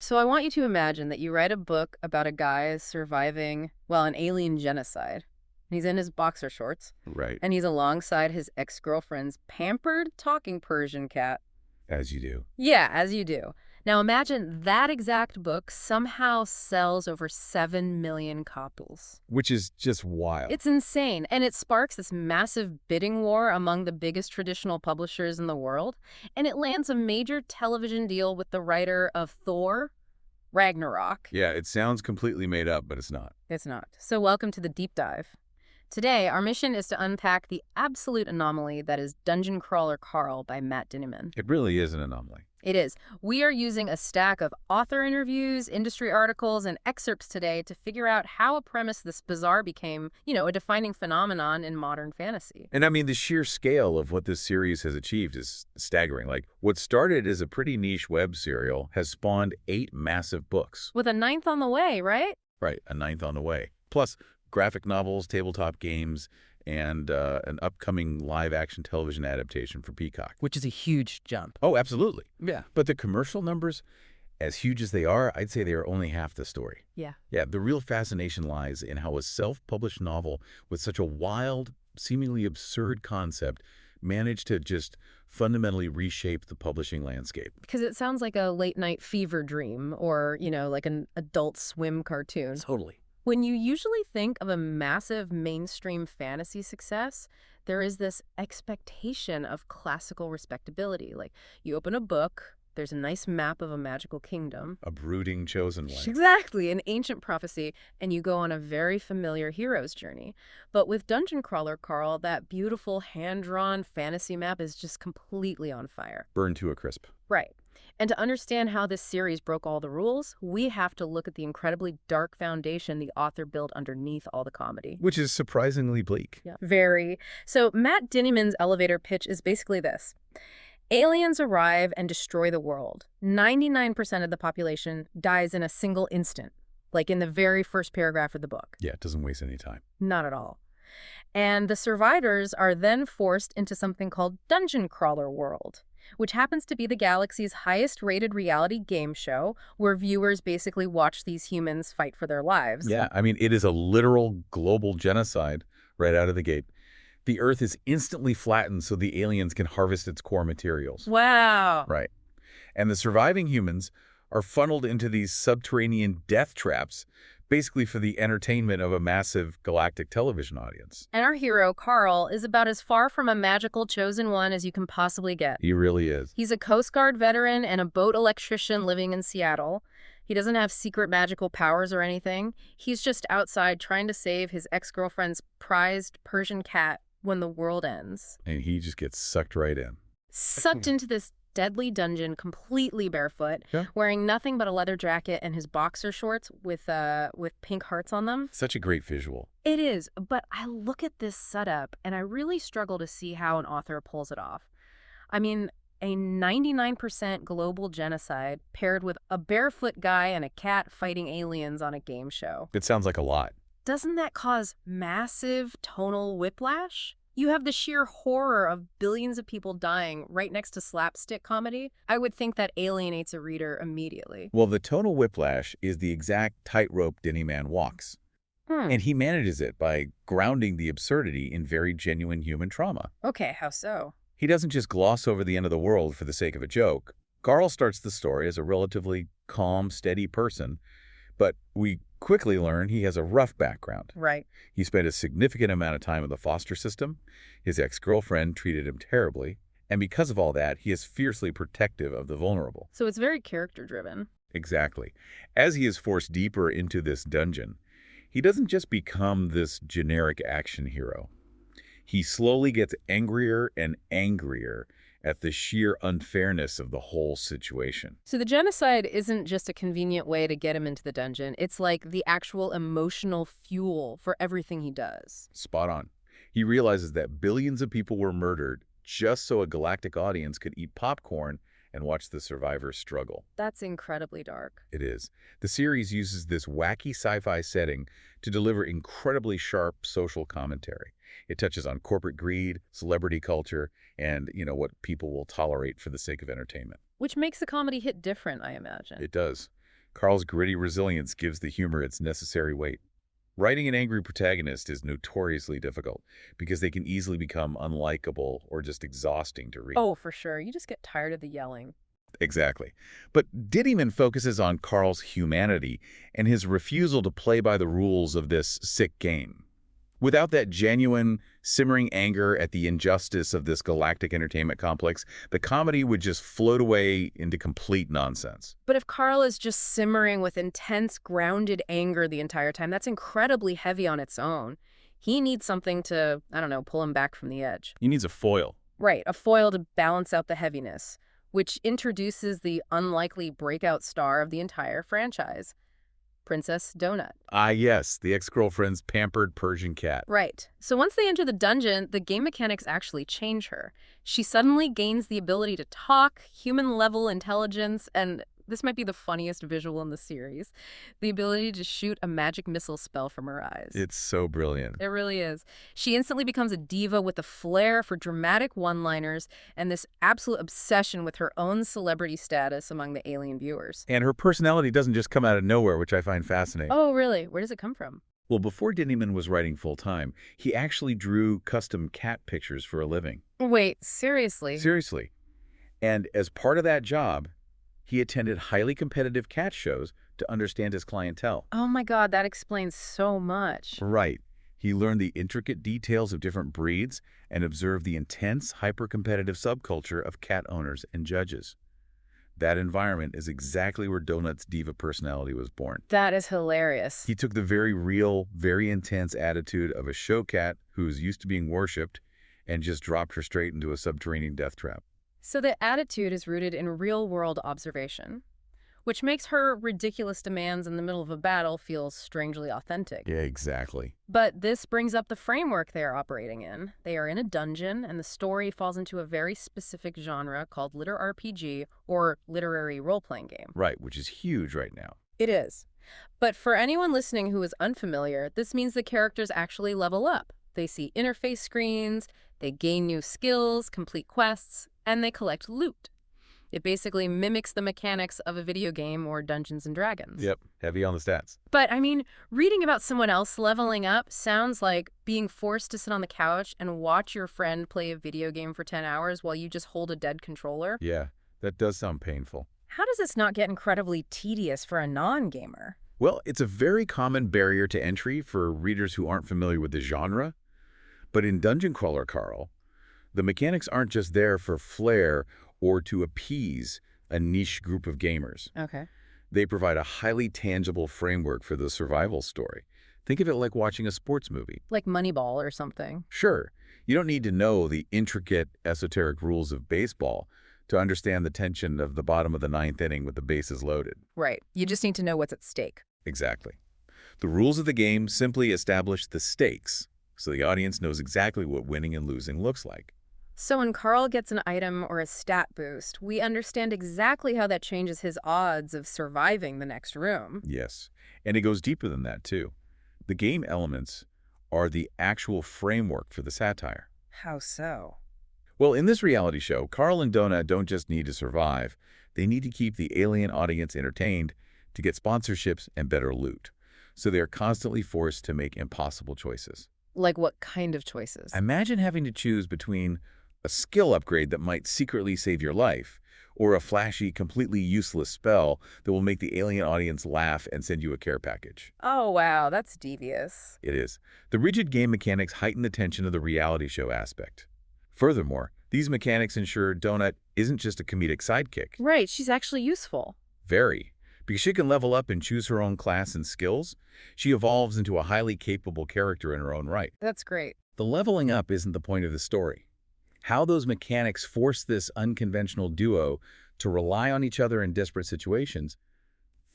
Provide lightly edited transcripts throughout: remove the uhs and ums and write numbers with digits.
So I want you to imagine that you write a book about a guy surviving, well, an alien genocide. He's in his boxer shorts, Right. and he's alongside his ex-girlfriend's pampered talking Persian cat. As you do. Yeah, as you do. Now imagine that exact book somehow sells over 7 million copies. Which is just wild. It's insane, and it sparks this massive bidding war among the biggest traditional publishers in the world, and it lands a major television deal with the writer of Thor, Ragnarok. Yeah, it sounds completely made up, but it's not. It's not. So welcome to the deep dive. Today, our mission is to unpack the absolute anomaly that is Dungeon Crawler Carl by Matt Dinniman. It really is an anomaly. It is. We are using a stack of author interviews, industry articles, and excerpts today to figure out how a premise this bizarre became, a defining phenomenon in modern fantasy. And I mean, the sheer scale of what this series has achieved is staggering. Like, what started as a pretty niche web serial has spawned 8 massive books. With a 9th on the way, right? Right, a 9th on the way. Plus, graphic novels, tabletop games, and an upcoming live-action television adaptation for Peacock. Which is a huge jump. Oh, absolutely. Yeah. But the commercial numbers, as huge as they are, I'd say they are only half the story. Yeah. Yeah, the real fascination lies in how a self-published novel with such a wild, seemingly absurd concept managed to just fundamentally reshape the publishing landscape. Because it sounds like a late-night fever dream or, like an Adult Swim cartoon. Totally. When you usually think of a massive mainstream fantasy success, there is this expectation of classical respectability. Like, you open a book, there's a nice map of a magical kingdom. A brooding chosen one. Exactly, an ancient prophecy, and you go on a very familiar hero's journey. But with Dungeon Crawler Carl, that beautiful hand-drawn fantasy map is just completely on fire. Burned to a crisp. Right. And to understand how this series broke all the rules, we have to look at the incredibly dark foundation the author built underneath all the comedy. Which is surprisingly bleak. Yeah. Very. So Matt Dinniman's elevator pitch is basically this. Aliens arrive and destroy the world. 99% of the population dies in a single instant, like in the very first paragraph of the book. Yeah, it doesn't waste any time. Not at all. And the survivors are then forced into something called Dungeon Crawler World, which happens to be the galaxy's highest-rated reality game show where viewers basically watch these humans fight for their lives. Yeah, I mean, it is a literal global genocide right out of the gate. The Earth is instantly flattened so the aliens can harvest its core materials. Wow. Right. And the surviving humans are funneled into these subterranean death traps, basically for the entertainment of a massive galactic television audience. And our hero, Carl, is about as far from a magical chosen one as you can possibly get. He really is. He's a Coast Guard veteran and a boat electrician living in Seattle. He doesn't have secret magical powers or anything. He's just outside trying to save his ex-girlfriend's prized Persian cat when the world ends. And he just gets sucked right in. Sucked into this deadly dungeon completely barefoot, wearing nothing but a leather jacket and his boxer shorts with pink hearts on them. Such a great visual. It is, but I look at this setup and I really struggle to see how an author pulls it off. I mean, a 99% global genocide paired with a barefoot guy and a cat fighting aliens on a game show. It sounds like a lot. Doesn't that cause massive tonal whiplash? You have the sheer horror of billions of people dying right next to slapstick comedy. I would think that alienates a reader immediately. Well, the tonal whiplash is the exact tightrope Dinniman walks. And he manages it by grounding the absurdity in very genuine human trauma. Okay, how so? He doesn't just gloss over the end of the world for the sake of a joke. Carl starts the story as a relatively calm, steady person, but we quickly learn he has a rough background. Right. He spent a significant amount of time in the foster system. His ex-girlfriend treated him terribly. And because of all that, he is fiercely protective of the vulnerable. So it's very character-driven. Exactly. As he is forced deeper into this dungeon, he doesn't just become this generic action hero. He slowly gets angrier and angrier at the sheer unfairness of the whole situation. So the genocide isn't just a convenient way to get him into the dungeon. It's like the actual emotional fuel for everything he does. Spot on. He realizes that billions of people were murdered just so a galactic audience could eat popcorn and watch the survivors struggle. That's incredibly dark. It is. The series uses this wacky sci-fi setting to deliver incredibly sharp social commentary. It touches on corporate greed, celebrity culture, and, what people will tolerate for the sake of entertainment. Which makes the comedy hit different, I imagine. It does. Carl's gritty resilience gives the humor its necessary weight. Writing an angry protagonist is notoriously difficult because they can easily become unlikable or just exhausting to read. Oh, for sure. You just get tired of the yelling. Exactly. But Dittyman focuses on Carl's humanity and his refusal to play by the rules of this sick game. Without that genuine, simmering anger at the injustice of this galactic entertainment complex, the comedy would just float away into complete nonsense. But if Carl is just simmering with intense, grounded anger the entire time, that's incredibly heavy on its own. He needs something to, I don't know, pull him back from the edge. He needs a foil. Right, a foil to balance out the heaviness, which introduces the unlikely breakout star of the entire franchise, Princess Donut. Ah, yes, the ex-girlfriend's pampered Persian cat. Right. So once they enter the dungeon, the game mechanics actually change her. She suddenly gains the ability to talk, human-level intelligence, and this might be the funniest visual in the series, the ability to shoot a magic missile spell from her eyes. It's so brilliant. It really is. She instantly becomes a diva with a flair for dramatic one-liners and this absolute obsession with her own celebrity status among the alien viewers. And her personality doesn't just come out of nowhere, which I find fascinating. Oh, really? Where does it come from? Well, before Dittyman was writing full-time, he actually drew custom cat pictures for a living. Wait, seriously? Seriously. And as part of that job, he attended highly competitive cat shows to understand his clientele. Oh my God, that explains so much. Right. He learned the intricate details of different breeds and observed the intense, hyper-competitive subculture of cat owners and judges. That environment is exactly where Donut's diva personality was born. That is hilarious. He took the very real, very intense attitude of a show cat who is used to being worshipped and just dropped her straight into a subterranean death trap. So the attitude is rooted in real-world observation, which makes her ridiculous demands in the middle of a battle feel strangely authentic. Yeah, exactly. But this brings up the framework they are operating in. They are in a dungeon, and the story falls into a very specific genre called liter RPG, or literary role-playing game. Right, which is huge right now. It is. But for anyone listening who is unfamiliar, this means the characters actually level up. They see interface screens, they gain new skills, complete quests, and they collect loot. It basically mimics the mechanics of a video game or Dungeons and Dragons. Yep, heavy on the stats. But, I mean, reading about someone else leveling up sounds like being forced to sit on the couch and watch your friend play a video game for 10 hours while you just hold a dead controller. Yeah, that does sound painful. How does this not get incredibly tedious for a non-gamer? Well, it's a very common barrier to entry for readers who aren't familiar with the genre. But in Dungeon Crawler Carl, the mechanics aren't just there for flair or to appease a niche group of gamers. Okay. They provide a highly tangible framework for the survival story. Think of it like watching a sports movie. Like Moneyball or something. Sure, you don't need to know the intricate, esoteric rules of baseball to understand the tension of the bottom of the ninth inning with the bases loaded. Right. You just need to know what's at stake. Exactly. The rules of the game simply establish the stakes, so the audience knows exactly what winning and losing looks like. So when Carl gets an item or a stat boost, we understand exactly how that changes his odds of surviving the next room. Yes, and it goes deeper than that, too. The game elements are the actual framework for the satire. How so? Well, in this reality show, Carl and Donut don't just need to survive. They need to keep the alien audience entertained to get sponsorships and better loot. So they're constantly forced to make impossible choices. Like what kind of choices? Imagine having to choose between a skill upgrade that might secretly save your life, or a flashy, completely useless spell that will make the alien audience laugh and send you a care package. Oh, wow, that's devious. It is. The rigid game mechanics heighten the tension of the reality show aspect. Furthermore, these mechanics ensure Donut isn't just a comedic sidekick. Right, she's actually useful. Very. Because she can level up and choose her own class and skills, she evolves into a highly capable character in her own right. That's great. The leveling up isn't the point of the story. How those mechanics force this unconventional duo to rely on each other in desperate situations,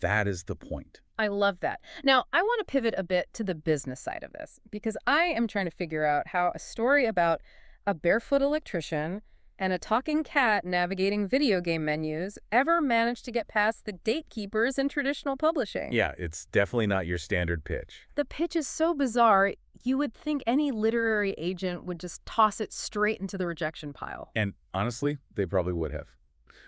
that is the point. I love that. Now, I want to pivot a bit to the business side of this, because I am trying to figure out how a story about a barefoot electrician and a talking cat navigating video game menus ever managed to get past the gatekeepers in traditional publishing. Yeah, it's definitely not your standard pitch. The pitch is so bizarre, you would think any literary agent would just toss it straight into the rejection pile. And honestly, they probably would have.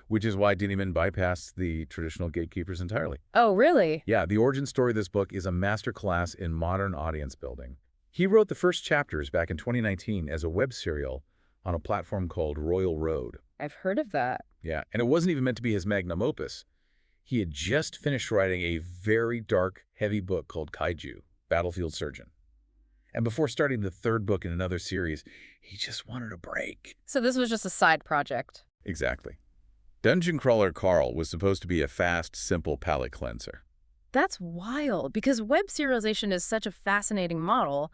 which is why Dinniman bypassed the traditional gatekeepers entirely. Oh, really? Yeah, the origin story of this book is a masterclass in modern audience building. He wrote the first chapters back in 2019 as a web serial on a platform called Royal Road. I've heard of that. Yeah, and it wasn't even meant to be his magnum opus. He had just finished writing a very dark, heavy book called Kaiju, Battlefield Surgeon. And before starting the third book in another series, he just wanted a break. So this was just a side project. Exactly. Dungeon Crawler Carl was supposed to be a fast, simple palate cleanser. That's wild, because web serialization is such a fascinating model,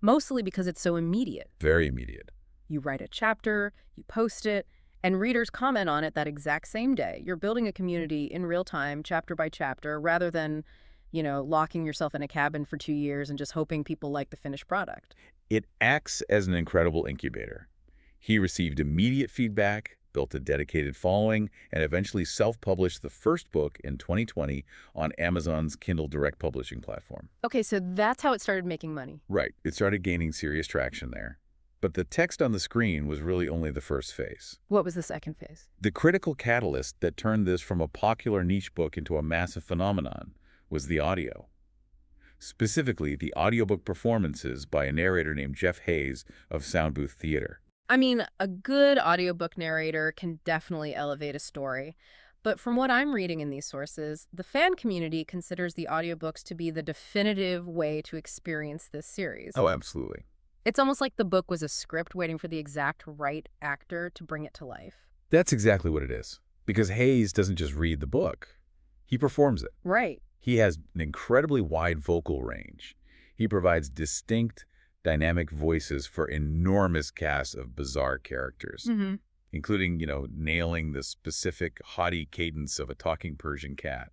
mostly because it's so immediate. Very immediate. You write a chapter, you post it, and readers comment on it that exact same day. You're building a community in real time, chapter by chapter, rather than, locking yourself in a cabin for 2 years and just hoping people like the finished product. It acts as an incredible incubator. He received immediate feedback, built a dedicated following, and eventually self-published the first book in 2020 on Amazon's Kindle Direct Publishing platform. Okay, so that's how it started making money. Right. It started gaining serious traction there. But the text on the screen was really only the first phase. What was the second phase? The critical catalyst that turned this from a popular niche book into a massive phenomenon was the audio. Specifically, the audiobook performances by a narrator named Jeff Hayes of Sound Booth Theater. I mean, a good audiobook narrator can definitely elevate a story. But from what I'm reading in these sources, the fan community considers the audiobooks to be the definitive way to experience this series. Oh, absolutely. It's almost like the book was a script waiting for the exact right actor to bring it to life. That's exactly what it is. Because Hayes doesn't just read the book. He performs it. Right. He has an incredibly wide vocal range. He provides distinct, dynamic voices for enormous casts of bizarre characters, including, nailing the specific haughty cadence of a talking Persian cat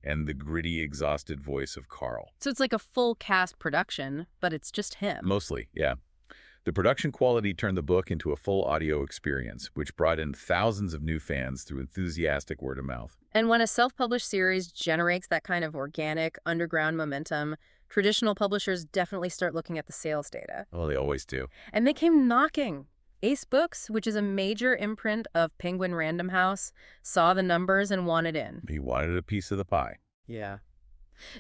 and the gritty, exhausted voice of Carl. So it's like a full cast production, but it's just him. Mostly, yeah. The production quality turned the book into a full audio experience, which brought in thousands of new fans through enthusiastic word of mouth. And when a self-published series generates that kind of organic, underground momentum, traditional publishers definitely start looking at the sales data. Well, they always do. And they came knocking. Ace Books, which is a major imprint of Penguin Random House, saw the numbers and wanted in. He wanted a piece of the pie. Yeah.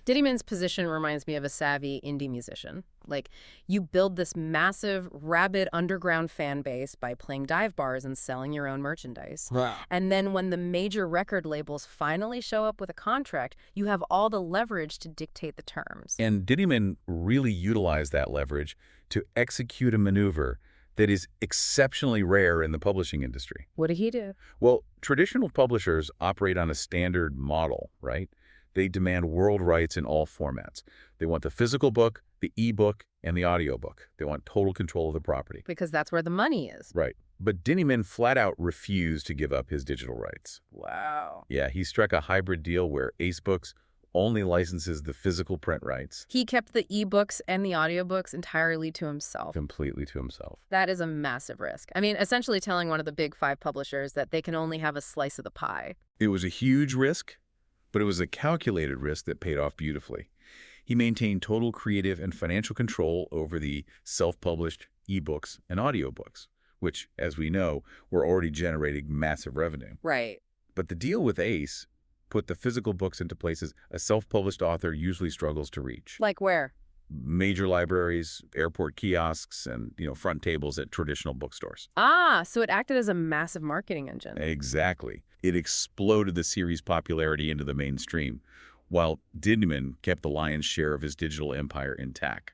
Dinniman's position reminds me of a savvy indie musician. Like, you build this massive, rabid underground fan base by playing dive bars and selling your own merchandise. Wow. And then when the major record labels finally show up with a contract, you have all the leverage to dictate the terms. And Dinniman really utilized that leverage to execute a maneuver that is exceptionally rare in the publishing industry. What did he do? Well, traditional publishers operate on a standard model, right? They demand world rights in all formats. They want the physical book, the e-book, and the audiobook. They want total control of the property. Because that's where the money is. Right. But Dinniman flat out refused to give up his digital rights. Wow. Yeah, he struck a hybrid deal where Ace Books only licenses the physical print rights. He kept the e-books and the audiobooks entirely to himself. Completely to himself. That is a massive risk. I mean, essentially telling one of the big 5 publishers that they can only have a slice of the pie. It was a huge risk, but it was a calculated risk that paid off beautifully. He maintained total creative and financial control over the self-published ebooks and audiobooks, which, as we know, were already generating massive revenue. Right. But the deal with Ace put the physical books into places a self-published author usually struggles to reach. Like where? Major libraries, airport kiosks, and, front tables at traditional bookstores. Ah, so it acted as a massive marketing engine. Exactly. It exploded the series' popularity into the mainstream, while Dinniman kept the lion's share of his digital empire intact.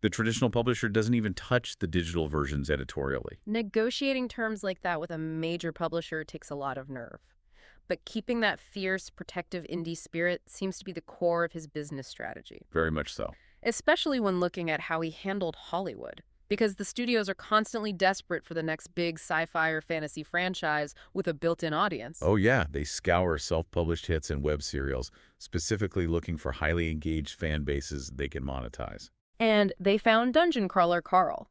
The traditional publisher doesn't even touch the digital versions editorially. Negotiating terms like that with a major publisher takes a lot of nerve. But keeping that fierce, protective indie spirit seems to be the core of his business strategy. Very much so. Especially when looking at how he handled Hollywood. Because the studios are constantly desperate for the next big sci-fi or fantasy franchise with a built-in audience. Oh yeah, they scour self-published hits and web serials, specifically looking for highly engaged fan bases they can monetize. And they found Dungeon Crawler Carl.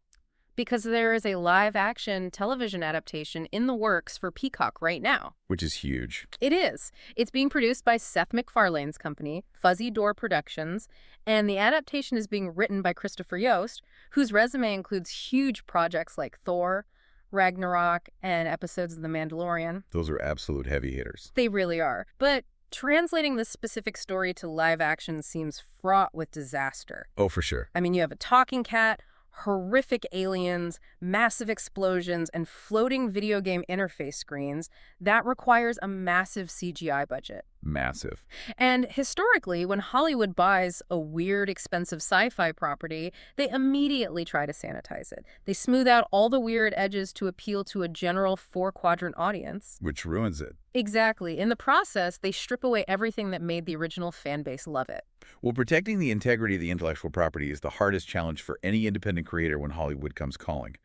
Because there is a live-action television adaptation in the works for Peacock right now. Which is huge. It is. It's being produced by Seth MacFarlane's company, Fuzzy Door Productions, and the adaptation is being written by Christopher Yost, whose resume includes huge projects like Thor, Ragnarok, and episodes of The Mandalorian. Those are absolute heavy hitters. They really are. But translating this specific story to live action seems fraught with disaster. Oh, for sure. I mean, you have a talking cat, horrific aliens, massive explosions, and floating video game interface screens. That requires a massive CGI budget. Massive. And historically, when Hollywood buys a weird, expensive sci-fi property, they immediately try to sanitize it. They smooth out all the weird edges to appeal to a general four-quadrant audience. Which ruins it. Exactly. In the process, they strip away everything that made the original fan base love it. Well, protecting the integrity of the intellectual property is the hardest challenge for any independent creator when Hollywood comes calling.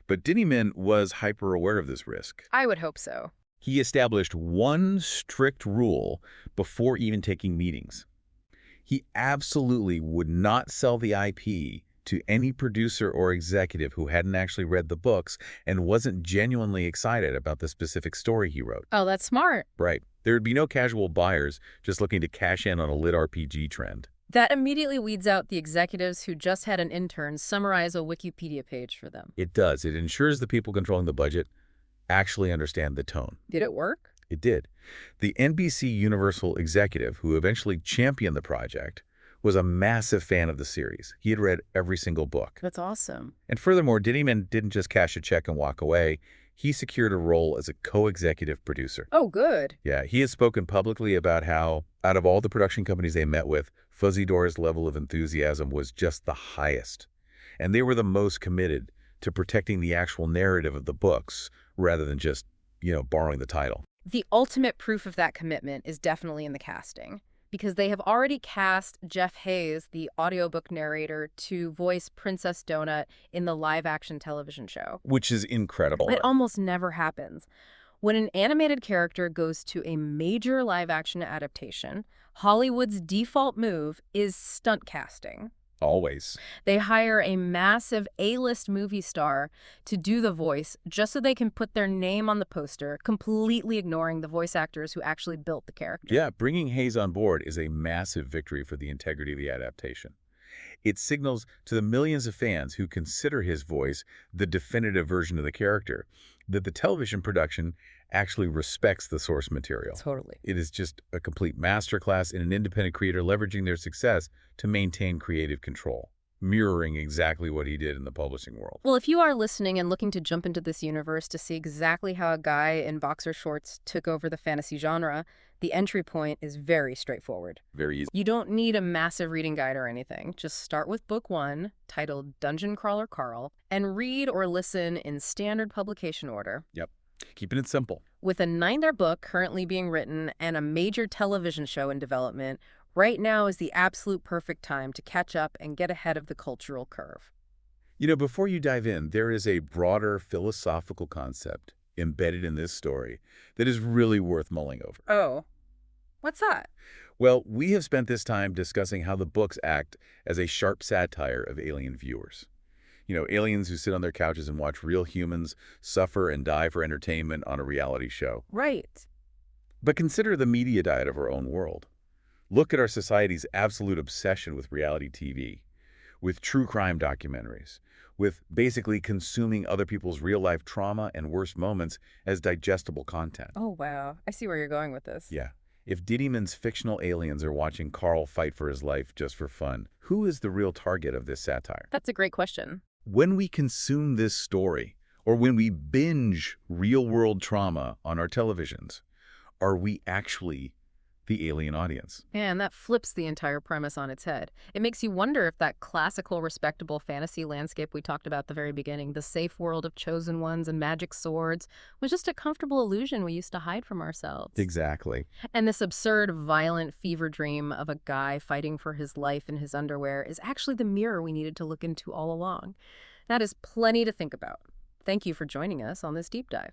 But Denny Min was hyper-aware of this risk. I would hope so. He established one strict rule before even taking meetings. He absolutely would not sell the IP to any producer or executive who hadn't actually read the books and wasn't genuinely excited about the specific story he wrote. Oh, that's smart. Right. There would be no casual buyers just looking to cash in on a lit RPG trend. That immediately weeds out the executives who just had an intern summarize a Wikipedia page for them. It does. It ensures the people controlling the budget actually understand the tone. Did it work? It did. The NBC Universal executive who eventually championed the project was a massive fan of the series. He had read every single book. That's awesome. And furthermore, Denny Min didn't just cash a check and walk away. He secured a role as a co-executive producer. Oh, good. Yeah, he has spoken publicly about how, out of all the production companies they met with, Fuzzy Door's level of enthusiasm was just the highest. And they were the most committed to protecting the actual narrative of the books rather than just, borrowing the title. The ultimate proof of that commitment is definitely in the casting, because they have already cast Jeff Hayes, the audiobook narrator, to voice Princess Donut in the live-action television show. Which is incredible. It almost never happens. When an animated character goes to a major live-action adaptation, Hollywood's default move is stunt casting. Always. They hire a massive A-list movie star to do the voice just so they can put their name on the poster, completely ignoring the voice actors who actually built the character. Yeah, bringing Hayes on board is a massive victory for the integrity of the adaptation. It signals to the millions of fans who consider his voice the definitive version of the character that the television production actually respects the source material. Totally. It is just a complete masterclass in an independent creator leveraging their success to maintain creative control, mirroring exactly what he did in the publishing world. Well, if you are listening and looking to jump into this universe to see exactly how a guy in boxer shorts took over the fantasy genre, the entry point is very straightforward. Very easy. You don't need a massive reading guide or anything. Just start with book 1, titled Dungeon Crawler Carl, and read or listen in standard publication order. Yep. Keeping it simple. With a 9th book currently being written and a major television show in development, right now is the absolute perfect time to catch up and get ahead of the cultural curve. Before you dive in, there is a broader philosophical concept embedded in this story that is really worth mulling over. Oh, what's that? Well, we have spent this time discussing how the books act as a sharp satire of alien viewers. Aliens who sit on their couches and watch real humans suffer and die for entertainment on a reality show. Right. But consider the media diet of our own world. Look at our society's absolute obsession with reality TV, with true crime documentaries, with basically consuming other people's real-life trauma and worst moments as digestible content. Oh, wow. I see where you're going with this. Yeah. If Denny Min's fictional aliens are watching Carl fight for his life just for fun, who is the real target of this satire? That's a great question. When we consume this story, or when we binge real-world trauma on our televisions, are we actually the alien audience? And that flips the entire premise on its head. It makes you wonder if that classical, respectable fantasy landscape we talked about at the very beginning, the safe world of chosen ones and magic swords, was just a comfortable illusion we used to hide from ourselves. Exactly. And this absurd, violent fever dream of a guy fighting for his life in his underwear is actually the mirror we needed to look into all along. That is plenty to think about. Thank you for joining us on this deep dive.